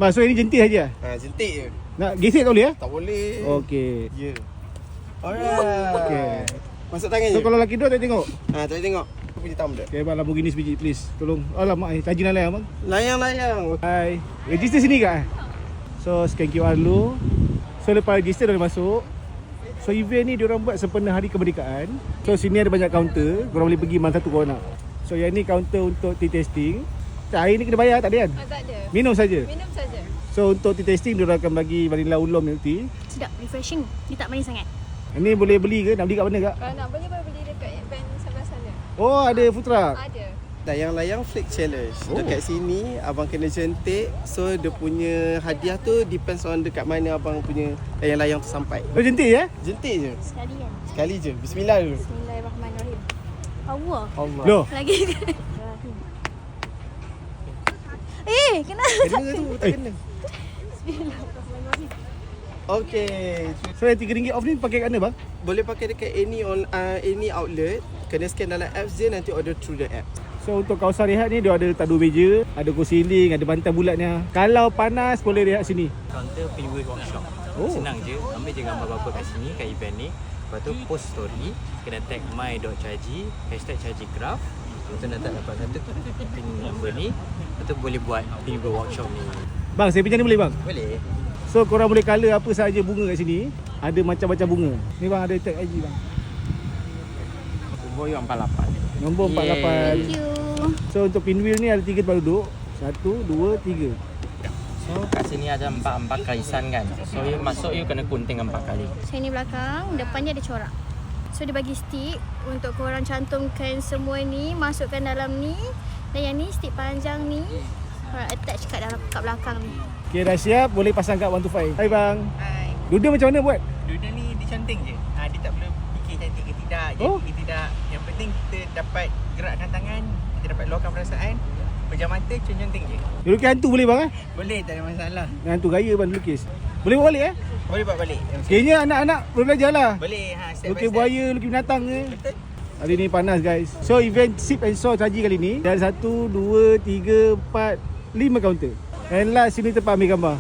Bang, so ini jentik saja? Jentik je. Nak gesek tak boleh ya? Tak boleh. Okey. Ya. Alright. Okey. Masuk tangan je. So kalau lelaki dua tak tengok? Tak boleh tengok. Aku punya tam dah. Okay bang, Lamborghini sebiji please. Tolong. Alamak, tajin lah bang. Layang-layang. Hai. Register sini kak? So scan QR dulu. So lepas register dah boleh masuk. So event ni diorang buat sempena Hari Kemerdekaan. So sini ada banyak kaunter. Korang boleh pergi mana satu korang nak. So yang ni kaunter untuk tea tasting. Air ni kena bayar tak ada kan? Tak ada. Minum saja. Minum saja. So untuk tea tasting diorang akan bagi vanilla oolong milk tea. Sedap, refreshing. Dia tak manis sangat. Ini boleh beli ke? Nak beli kat mana kak? Kalau nak boleh beli dekat event sebelah sana. Oh ada food truck. Ada. Layang-layang flick challenge. Oh. Dekat sini abang kena jentik. So dia punya hadiah tu depends on dekat mana abang punya layang-layang tu sampai. Oh jentik ya? Jentik je. Sekali kan. Sekali je. Bismillah dulu. Bismillahirrahmanirrahim. Allah. Allah. Loh. Lagi. Kenapa? Kena tu tak kena. Okay. So yang RM3 off ni pakai kat mana bang? Boleh pakai dekat any outlet. Kena scan dalam apps je, nanti order through the app. So untuk kawasan rehat ni dia ada tak 2 meja, ada kursi healing, ada bantal bulatnya. Kalau panas boleh rehat sini. Counter Pinwheel Workshop. Senang je, ambil je gambar apa-apa kat sini, kat event ni. Lepas tu post story, kena tag my.chargy, #chargycraft. Lepas tu nanti dapat satu pin number ni. Lepas tu boleh buat Pinwheel Workshop ni. Bang, saya pinjam ni boleh bang? Boleh. So korang boleh colour apa sahaja bunga kat sini. Ada macam-macam bunga. Ni bang ada tag IG bang. Nombor yang 48. Nombor 48. Thank you. So untuk pinwheel ni ada 3 tempat duduk. 1, 2, 3. So kat sini ada 4 kalisan kan. So you masuk you kena gunting 4 kali. So ini belakang, depan dia ada corak. So dia bagi stick untuk korang cantumkan semua ni, masukkan dalam ni. Dan yang ni stick panjang ni korang attach kat belakang ni. Okay dah siap, boleh pasang kat 125. Hai bang. Hai. Duda macam mana buat? Duda ni dicanting je. Dia tak perlu fikir cantik ke tidak, jadi ke tidak. Yang penting kita dapat gerakkan tangan, kita dapat luahkan perasaan. Pejam mata, canting je. Dia lukis hantu boleh bang Boleh, tak ada masalah. Hantu gaya bang lukis. Boleh buat balik Boleh buat balik. Kayaknya anak-anak boleh belajar lah. Boleh, step by Lukis step. buaya, lukis binatang ke. Betul. Hari ni panas guys. So event Sip and Saw Chargy kali ni. Ada 1, 2, 3, 4, 5 kaunter. And last sini tempat ambil gambar.